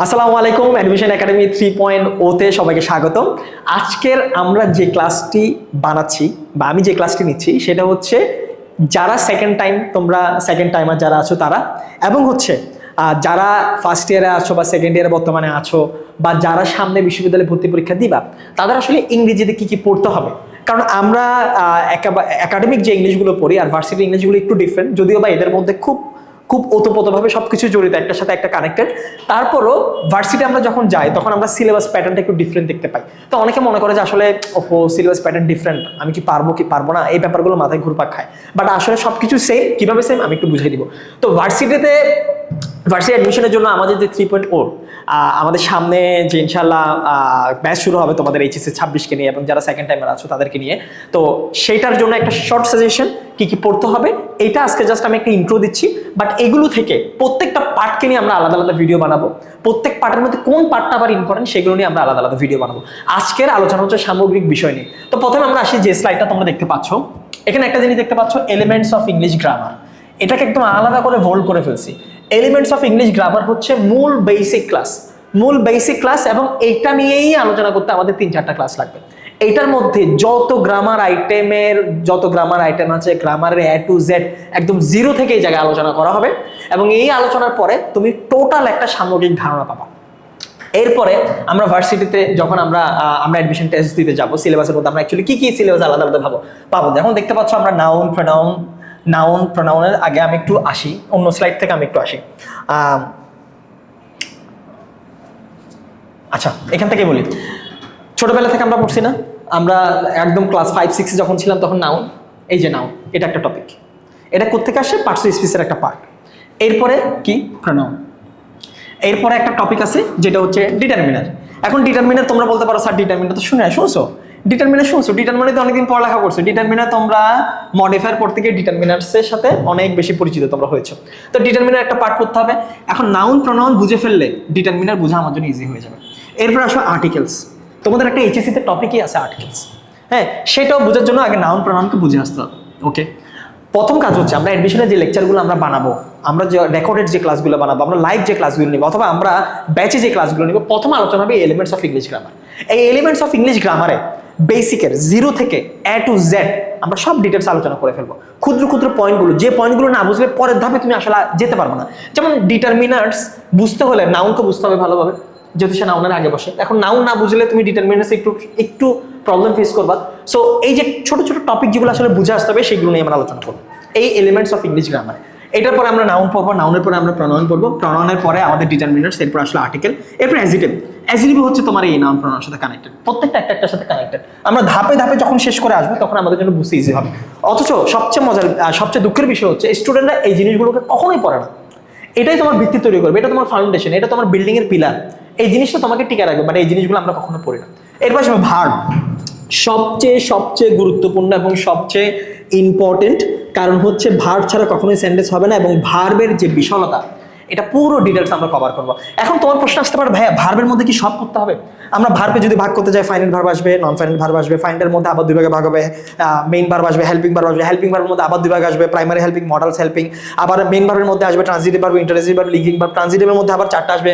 আসসালামু আলাইকুম, admission academy 3.0 তে সবাইকে স্বাগতম। আজকের আমরা যে ক্লাসটি বানাচ্ছি বা আমি যে ক্লাসটি নিচ্ছি সেটা হচ্ছে যারা তোমরা সেকেন্ড টাইমার যারা আছো তারা, এবং হচ্ছে যারা ফার্স্ট ইয়ারে আছো বা সেকেন্ড ইয়ারে বর্তমানে আছো বা যারা সামনে বিশ্ববিদ্যালয়ে ভর্তি পরীক্ষা দিবা, তাদের আসলে ইংরেজিতে কি কি পড়তে হবে। কারণ আমরা একাডেমিক যে ইংলিশগুলো পড়ি আর ভার্সিটি ইংলিশগুলো একটু ডিফারেন্ট, যদিও বা এদের মধ্যে খুব খুব ওতপ্রোতভাবে সবকিছু জড়িত, একটার সাথে একটা কানেক্টেড। তারপরও ভার্সিটি আমরা যখন যাই তখন আমরা সিলেবাস প্যাটার্নটা একটু ডিফারেন্ট দেখতে পাই। তো অনেকে মনে করে যে আসলে সিলেবাস প্যাটার্ন ডিফারেন্ট, আমি কি পারবো কি পারবো না, এই ব্যাপারগুলো মাথায় ঘুরপাক খায়। বাট আসলে সবকিছু সেম। কিভাবে সেম আমি একটু বুঝিয়ে দিব। তো ভার্সিটি অ্যাডমিশনের জন্য আমাদের যে 3.0 আমাদের সামনে যে ইনশাল্লাহ ব্যাচ শুরু হবে তোমাদের এইচএসসি 26কে নিয়ে এবং যারা সেকেন্ড টাইমার আছো তাদেরকে নিয়ে। তো সেইটার জন্য একটা শর্ট সাজেশন কি কি পড়তে হবে এইটা আজকে জাস্ট আমি একটা ইন্ট্রো দিচ্ছি। বাট এগুলো থেকে প্রত্যেকটা পার্টকে নিয়ে আমরা আলাদা আলাদা ভিডিও বানাবো। প্রত্যেক পার্টের মধ্যে কোন পার্টটা আবার ইম্পর্টেন্ট সেগুলো নিয়ে আমরা আলাদা আলাদা ভিডিও বানাবো। আজকের আলোচনা হচ্ছে সামগ্রিক বিষয় নিয়ে। তো প্রথমে আমরা আসি যে স্লাইডটা তোমরা দেখতে পাচ্ছ, এখানে একটা জিনিস দেখতে পাচ্ছ, এলিমেন্টস অফ ইংলিশ গ্রামার। এটাকে একদম আলাদা করে ভোল্ড করে ফেলছি। এলিমেন্টস অফ ইংলিশ গ্রামার হচ্ছে মূল বেসিক ক্লাস এবং এইটা নিয়েই আলোচনা করতে আমাদের 3-4টা ক্লাস লাগবে। এইটার মধ্যে যত গ্রামার আইটেম আছে, গ্রামারের A to Z একদম জিরো থেকে এই জায়গায় আলোচনা করা হবে এবং এই আলোচনার পরে তুমি টোটাল একটা সামগ্রিক ধারণা পাবা। এরপরে আমরা ভার্সিটিতে যখন আমরা অ্যাডমিশন টেস্ট দিতে যাবো, সিলেবাসের মধ্যে আমরা অ্যাকচুয়ালি কি সিলেবাস আলাদা আলাদা পাবো। যখন দেখতে পাচ্ছ আমরা নাউন প্রোনাউনের আগে আমি একটু আসি, অন্য স্লাইড থেকে আমি একটু আসি। আচ্ছা, এখান থেকে বলি, ছোটবেলা থেকে আমরা পড়ছি না, আমরা একদম ক্লাস 5-6 যখন ছিলাম তখন নাউন, এই যে নাউন, এটা একটা টপিক। এটা কোত্থেকে আসে? পার্টস অফ স্পিচের একটা পার্ট। এরপরে কি? প্রোনাউন। এরপরে একটা টপিক আছে যেটা হচ্ছে ডিটারমিনার। এখন ডিটারমিনার তোমরা বলতে পারো স্যার ডিটারমিনার তো শুনছো, ডিটারমিনার তো অনেকদিন পড়ালেখা করছো। ডিটারমিনার তোমরা মডিফায়ার পড়তে গিয়ে ডিটারমিনার্সের সাথে অনেক বেশি পরিচিত তোমরা হয়েছো। তো ডিটারমিনার একটা পার্ট করতে হবে। এখন নাউন প্রোনাউন বুঝে ফেললে ডিটারমিনার বোঝা আমার জন্য ইজি হয়ে যাবে। এরপর আসো আর্টিকেলস। তোমাদের একটা এইচএসসিতে টপিকই আছে আর্টিকেলস। হ্যাঁ, সেটাও বোঝার জন্য আগে নাউন প্রোনাউনকে বুঝে আসতে হবে। ওকে, প্রথম কাজ হচ্ছে আমরা অ্যাডমিশনের যে লেকচারগুলো আমরা বানাবো, আমরা যে রেকর্ডেড যে ক্লাসগুলো বানাবো, আমরা লাইভ যে ক্লাসগুলো নিব অথবা আমরা ব্যাচে যে ক্লাসগুলো নিব, প্রথম আলোচনা হবে এলিমেন্টস অফ ইংলিশ গ্রামার। এই এলিমেন্টস অফ ইংলিশ গ্রামারে বেসিকের জিরো থেকে A to Z আমরা সব ডিটেলস আলোচনা করে ফেলবো। ক্ষুদ্র ক্ষুদ্র পয়েন্টগুলো, যে পয়েন্টগুলো না বুঝলে পরের ধাপে তুমি আসলে যেতে পারবে না। যেমন ডিটারমিনার্স বুঝতে হলে নাউনকে বুঝতে হবে ভালোভাবে, যদি সে নাউনের আগে বসে। এখন নাউন না বুঝলে তুমি ডিটারমিনার্স একটু প্রবলেম ফেস করবা। সো এই যে ছোট ছোট টপিক যেগুলো আসলে বুঝে আসতে হবে সেগুলো নিয়ে আমরা আলোচনা করবো এই এলিমেন্টস অফ ইংলিশ গ্রামার। এটার পরে আমরা নাউন পড়বো, নাউনের পরে আমরা প্রনাউন পড়বো, প্রনাউনের পরে আমাদের ডিটারমিনার্স, এরপর আসলে আর্টিকেল, এরপর অ্যাজিটিভ হচ্ছে তোমার এই নাউন প্রনাউনের সাথে কানেক্টেড, প্রত্যেকটা একটার সাথে কানেক্টেড। আমরা ধাপে ধাপে যখন শেষ করে আসবো তখন আমাদের জন্য বুঝতে ইজি হবে। অথচ সবচেয়ে দুঃখের বিষয় হচ্ছে স্টুডেন্টরা এই জিনিসগুলোকে কখনোই পড়ে না। এটাই তোমার ভিত্তি তৈরি করবে, এটা তোমার ফাউন্ডেশন, এটা তোমার বিল্ডিং এর পিলার। এই জিনিসটা তোমাকে টিকে রাখবে, মানে এই জিনিসগুলো আমরা কখনো পড়ি না। এরপর আসবে ভার্ব, সবচেয়ে গুরুত্বপূর্ণ এবং সবচেয়ে ইম্পর্টেন্ট। কারণ হচ্ছে ভার্ব ছাড়া কখনোই সেন্টেন্স হবে না এবং ভার্বের যে বিশালতা এটা পুরো ডিটেলস আমরা কভার করবো। এখন তোমার প্রশ্ন আসতে পারে, ভাইয়া ভার্বের মধ্যে কি সব করতে হবে? আমরা ভার্বে যদি ভাগ করতে যাই, ফাইনাল ভার্ব আসবে, নন ফাইনাল ভার্ব আসবে, ফাইনালের মধ্যে আবার দুই ভাগে ভাগ হবে, মেইন ভার্ব আসবে, হেল্পিং ভার্ব আসবে, হেল্পিং ভার্বের মধ্যে আবার দুই ভাগ আসবে, প্রাইমারি হেল্পিং, মডেলস হেল্পিং। আবার মেইন ভার্বের মধ্যে আসবে transitive verb, interjective verb, linking verb. ট্রানজিটিভের মধ্যে আবার 4টা আসবে,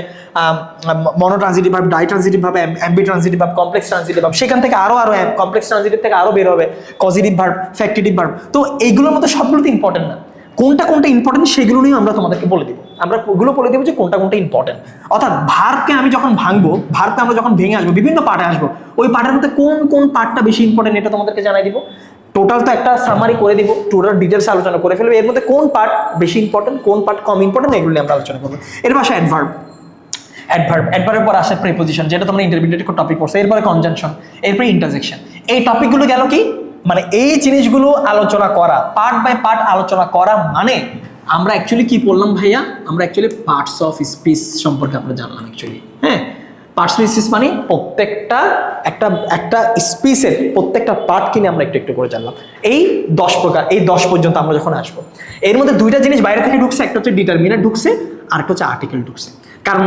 monotransitive verb, ditransitive verb, ambitransitive verb, complex transitive verb. সেখান থেকে আরো কমপ্লেক্স ট্রানজিটিভ থেকে আরো বের হবে কজিটিভ ভার্ব, ফ্যাক্টিটিভ ভার্ব। তো এইগুলোর মধ্যে সবগুলো তো ইম্পর্টেন্ট না, কোনটা ইম্পর্টেন্ট সেগুলো নিয়ে আমরা তোমাদেরকে বলে দিব। আমরা ওগুলো বলে দেবো যে কোনটা ইম্পর্টেন্ট। অর্থাৎ ভার্বকে আমি যখন ভাঙবো, ভার্বকে আমরা যখন ভেঙে আসবো, বিভিন্ন পার্টে আসবো, ওই পার্টের মধ্যে কোন পার্টটা বেশি ইম্পর্টেন্ট এটা তোমাদেরকে জানাই দিব। টোটাল তো একটা সামারি করে দিব, টোটাল ডিটেলস আলোচনা করে ফেলবে, এর মধ্যে কোন পার্ট বেশি ইম্পর্টেন্ট, কোন পার্ট কম ইম্পর্টেন্ট, এগুলো নিয়ে আমরা আলোচনা করবো। এর পাশে অ্যাডভার্বের পর আসে প্রিপোজিশন, যেটা তোমরা ইন্টারমিডিয়েট টপিক পড়ছো। এরপরে কনজাংশন, এরপরে ইন্টারজেকশন। এই টপিকগুলো গেল কি, মানে এই জিনিসগুলো আলোচনা করা, পার্ট বাই পার্ট আলোচনা করা, মানে আমরা অ্যাকচুয়ালি কি পড়লাম ভাইয়া? আমরা অ্যাকচুয়ালি পার্টস অফ স্পিচ সম্পর্কে আমরা জানলাম অ্যাকচুয়ালি। হ্যাঁ, পার্টস অফ স্পিচ মানে প্রত্যেকটা একটা স্পিচের প্রত্যেকটা পার্ট কিনে আমরা একটু করে জানলাম। এই 10 প্রকার, এই 10 পর্যন্ত আমরা যখন আসবো, এর মধ্যে দুইটা জিনিস বাইরে থেকে ঢুকছে, একটা হচ্ছে ডিটারমিনার ঢুকছে, আর একটা হচ্ছে আর্টিকেল ঢুকছে। কারণ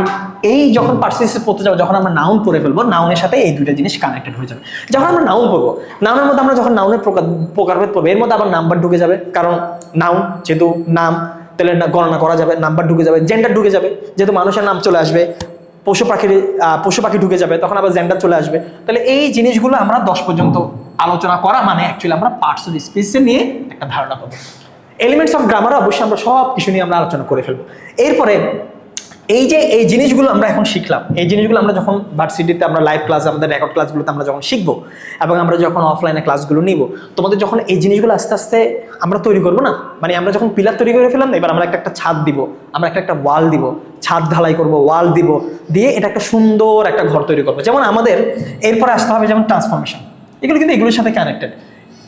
এই যখন পার্টস অফ স্পিচ পড়তে যাবো, যখন আমরা নাউন পড়ে ফেলবো, নাউনের সাথে এই দুইটা জিনিস কানেক্টেড হয়ে যাবে। যখন আমরা নাউন পড়বো, নাউনের মধ্যে আমরা যখন নাউনের প্রকারভেদ পড়বো, এর মধ্যে আবার নাম্বার ঢুকে যাবে। কারণ নাউন যেহেতু নাম, তাহলে গণনা করা যাবে, নাম্বার ঢুকে যাবে, জেন্ডার ঢুকে যাবে, যেহেতু মানুষের নাম চলে আসবে, পশু পাখি ঢুকে যাবে, তখন আবার জেন্ডার চলে আসবে। তাহলে এই জিনিসগুলো আমরা 10 পর্যন্ত আলোচনা করা মানে অ্যাকচুয়ালি আমরা পার্টস অফ স্পিচে নিয়ে একটা ধারণা পাবো। এলিমেন্টস অফ গ্রামার অবশ্যই আমরা সব কিছু নিয়ে আমরা আলোচনা করে ফেলবো। এরপরে এই জিনিসগুলো আমরা এখন শিখলাম, এই জিনিসগুলো আমরা যখন ভার্সিটিতে আমরা লাইভ ক্লাস, আমাদের রেকর্ড ক্লাসগুলোতে আমরা যখন শিখবো এবং আমরা যখন অফলাইনে ক্লাসগুলো নিব, তোমাদের যখন এই জিনিসগুলো আস্তে আস্তে আমরা তৈরি করবো না, মানে আমরা যখন পিলার তৈরি করে ফেললাম, এবার আমরা একটা ছাদ দিব, আমরা একটা ওয়াল দিব, ছাদ ঢালাই করব, ওয়াল দিব, দিয়ে এটা একটা সুন্দর একটা ঘর তৈরি করবো। যেমন আমাদের এরপরে আসতে হবে যেমন ট্রান্সফরমেশন, এগুলো কিন্তু এগুলোর সাথে কানেক্টেড।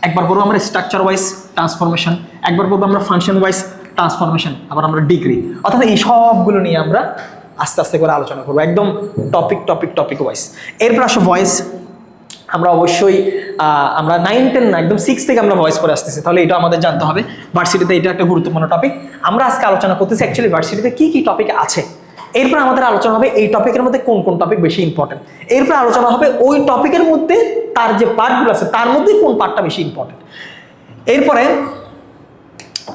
একবার বলবো আমরা স্ট্রাকচার ওয়াইজ ট্রান্সফরমেশন, একবার বলবো আমরা ফাংশন ওয়াইজ ট্রান্সফরমেশন, আবার আমরা ডিগ্রি, অর্থাৎ এই সবগুলো নিয়ে আমরা আস্তে আস্তে করে আলোচনা করবো একদম টপিক ওয়াইজ। এরপর আসো ভয়েস। আমরা অবশ্যই আমরা 9, 10 না, একদম 6 থেকে আমরা ভয়েস পড়ে আসতেছি, তাহলে এটা আমাদের জানতে হবে। ভার্সিটিতে এটা একটা গুরুত্বপূর্ণ টপিক। আমরা আজকে আলোচনা করতেছি অ্যাকচুয়ালি ভার্সিটিতে কি কি টপিক আছে। এরপর আমাদের আলোচনা হবে এই টপিকের মধ্যে কোন কোন টপিক বেশি ইম্পর্টেন্ট। এরপর আলোচনা হবে ওই টপিকের মধ্যে তার যে পার্টগুলো আছে তার মধ্যে কোন পার্টটা বেশি ইম্পর্টেন্ট। এরপরে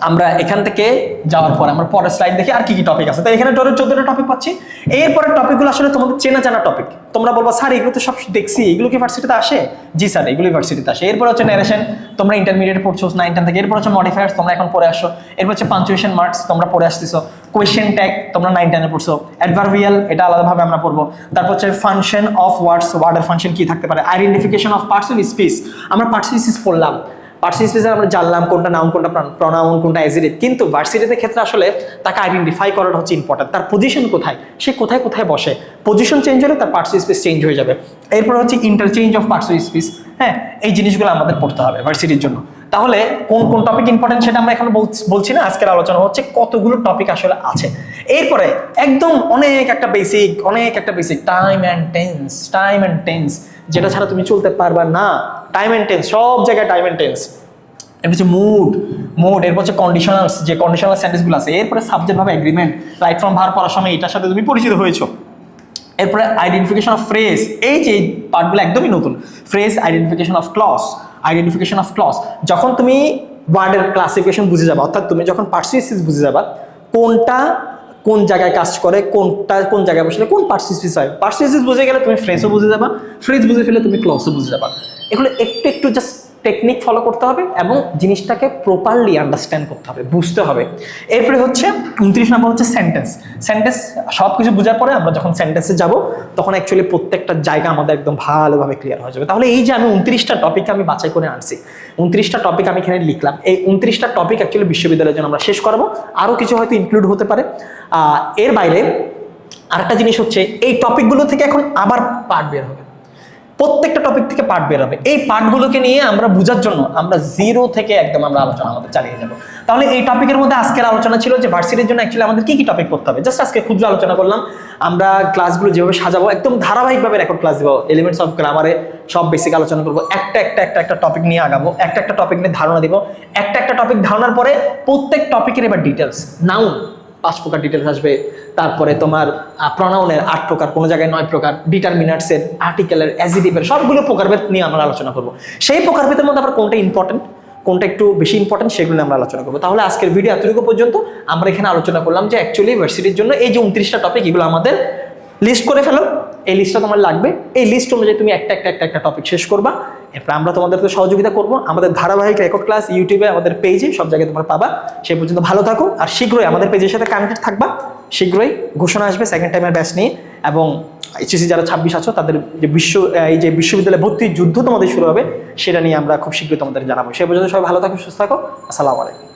আমরা এখান থেকে যাওয়ার পরে আমরা পরের স্লাইড দেখি আর কি কি টপিক আছে। তাই এখানে টোটাল 14টা টপিক পাচ্ছি। এরপরের টপিকগুলো আসলে তোমাদের চেনা জানা টপিক। তোমরা বলবো স্যার এগুলো তো সব দেখছি, এগুলো কি ভার্সিটিতে আসে? জি স্যার, এগুলো ভার্সিটিতে আসে। এরপর হচ্ছে ন্যারেশন, তোমরা ইন্টারমিডিয়েট পড়ছো 9, 10 থেকে। এরপর হচ্ছে মডিফায়ার্স, তোমরা এখন পড়ে আসো। এরপর হচ্ছে পাঞ্চুয়েশন মার্কস, তোমরা পড়ে আসতেছো। কোয়েশ্চেন ট্যাগ, তোমরা 9, 10 এ পড়ছো। অ্যাডভার্বিয়াল, এটা আলাদাভাবে আমরা পড়বো। তারপর হচ্ছে ফাংশন অফ ওয়ার্ডস, ওয়ার্ডের ফাংশন কি থাকতে পারে। Identification of parts of speech, আমরা পার্টস অফ স্পিচ পড়লাম। পার্টস অফ স্পিচ আমরা জানলাম কোনটা নাউন, কোনটা প্রনাউন, কোনটা অ্যাডজেক্টিভ। কিন্তু ভার্সিটিতে ক্ষেত্রে আসলে তাকে আইডেন্টিফাই করাটা হচ্ছে ইম্পর্টেন্ট। তার পজিশন কোথায়, সে কোথায় কোথায় বসে, পজিশন চেঞ্জ হলে তার পার্টস অফ স্পিচ চেঞ্জ হয়ে যাবে। এরপর হচ্ছে interchange of parts of speech. হ্যাঁ, এই জিনিসগুলো আমাদের পড়তে হবে ভার্সিটির জন্য। তাহলে কোন কোন টপিক ইম্পর্টেন্ট সেটা আমরা এখন বলছি না, আজকের আলোচনা হচ্ছে কতগুলো টপিক আসলে আছে। এরপরে একদম অনেক একটা বেসিক টাইম অ্যান্ড টেন্স, যেটা ছাড়া তুমি চলতে পারবা না। টাইম অ্যান্ড টেন্স, সব জায়গায় টাইম অ্যান্ড টেন্স। এরপর হচ্ছে মুড, এরপর হচ্ছে কন্ডিশনালস, যে কন্ডিশনাল সেন্টেন্সগুলো আছে। এরপরে সাবজেক্ট ভাবে এগ্রিমেন্ট, রাইট ফ্রম ভার পড়ার সময় এটার সাথে তুমি পরিচিত হয়েছো। এরপরে আইডেন্টিফিকেশন অফ ফ্রেজ, এই যে পার্টগুলো একদমই নতুন। ফ্রেজ, আইডেন্টিফিকেশন অফ ক্লজ, যখন তুমি ওয়ার্ডের ক্লাসিফিকেশন বুঝে যাবা, অর্থাৎ তুমি যখন পার্টস অফ স্পিচ বুঝে যাবা কোনটা কোন জায়গায় কাজ করে, কোনটা কোন জায়গায় বসলে কোন পার্টস অফ স্পিচ হয়। পার্টস অফ স্পিচ বুঝে গেলে তুমি ফ্রেজও বুঝে যাবা, ফ্রেজ বুঝে ফেলে তুমি ক্লজও বুঝে যাবা। এগুলো একটু জাস্ট টেকনিক ফলো করতে হবে এবং জিনিসটাকে প্রপারলি আন্ডারস্ট্যান্ড করতে হবে, বুঝতে হবে। এরপরে হচ্ছে 29 নম্বর হচ্ছে সেন্টেন্স। সব কিছু বোঝার পরে আমরা যখন সেন্টেন্সে যাব তখন অ্যাকচুয়ালি প্রত্যেকটা জায়গা আমাদের একদম ভালোভাবে ক্লিয়ার হয়ে যাবে। তাহলে এই যে আমি 29টা টপিক আমি বাছাই করে আনছি, 29টা টপিক আমি এখানে লিখলাম, এই 29টা টপিক অ্যাকচুয়ালি বিশ্ববিদ্যালয়ের জন্য আমরা শেষ করাবো। আরও কিছু হয়তো ইনক্লুড হতে পারে। এর বাইরে আরেকটা জিনিস হচ্ছে এই টপিকগুলো থেকে এখন আবার পার্ট বের হবে, প্রত্যেকটা টপিক থেকে পার্ট বের হবে। এই পার্টগুলোকে নিয়ে আমরা বোঝার জন্য আমরা 0 থেকে একদম আমরা আলোচনা আমাদের চালিয়ে যাব। তাহলে এই টপিকের মধ্যে আজকের আলোচনা ছিল যে ভার্সিটির জন্য অ্যাকচুয়ালি আমাদের কি কি টপিক পড়তে হবে। জাস্ট আজকে ক্ষুদ্র আলোচনা করলাম। আমরা ক্লাসগুলো যেভাবে সাজাবো একদম ধারাবাহিকভাবে রেকর্ড ক্লাস দেবো। এলিমেন্টস অফ গ্রামারে সব বেসিক আলোচনা করবো, একটা টপিক নিয়ে আগাবো, একটা টপিক নিয়ে ধারণা দিব। একটা টপিক ধারণার পরে প্রত্যেক টপিকের এবার ডিটেলস, নাউন 5 প্রকার ডিটেলস আসবে, তারপরে তোমার প্রনাউনের 8 প্রকার, কোনো জায়গায় 9 প্রকার, ডিটারমিনার্সের, আর্টিকেলের, অ্যাডজেক্টিভের সবগুলো প্রকারভেদ নিয়ে আমরা আলোচনা করবো। সেই প্রকারভেদের মধ্যে আবার কোনটা ইম্পর্টেন্ট, কোনটা একটু বেশি ইম্পর্টেন্ট সেগুলো আমরা আলোচনা করবো। তাহলে আজকের ভিডিও এতটুকু পর্যন্ত। আমরা এখানে আলোচনা করলাম যে অ্যাকচুয়ালি ইউনিভার্সিটির জন্য এই যে 29টা টপিক, এগুলো আমাদের লিস্ট করে ফেলো। এই লিস্টটা তোমার লাগবে, এই লিস্ট অনুযায়ী তুমি একটা টপিক শেষ করবা। এরপর আমরা তোমাদেরকে সহযোগিতা করবো। আমাদের ধারাবাহিক রেকর্ড ক্লাস ইউটিউবে, আমাদের পেজে, সব জায়গায় তোমরা পাবা। সেই পর্যন্ত ভালো থাকো, আর শীঘ্রই আমাদের পেজের সাথে কানেক্টেড থাকবা। শীঘ্রই ঘোষণা আসবে সেকেন্ড টাইমের ব্যাচ নিয়ে, এবং এইচএসসি যারা 26 আছো তাদের যে এই যে বিশ্ববিদ্যালয়ে ভর্তির যুদ্ধ তোমাদের শুরু হবে, সেটা নিয়ে আমরা খুব শীঘ্রই তোমাদের জানাবো। সেই পর্যন্ত সবাই ভালো থাকো, সুস্থ থাকো। আসসালামু আলাইকুম।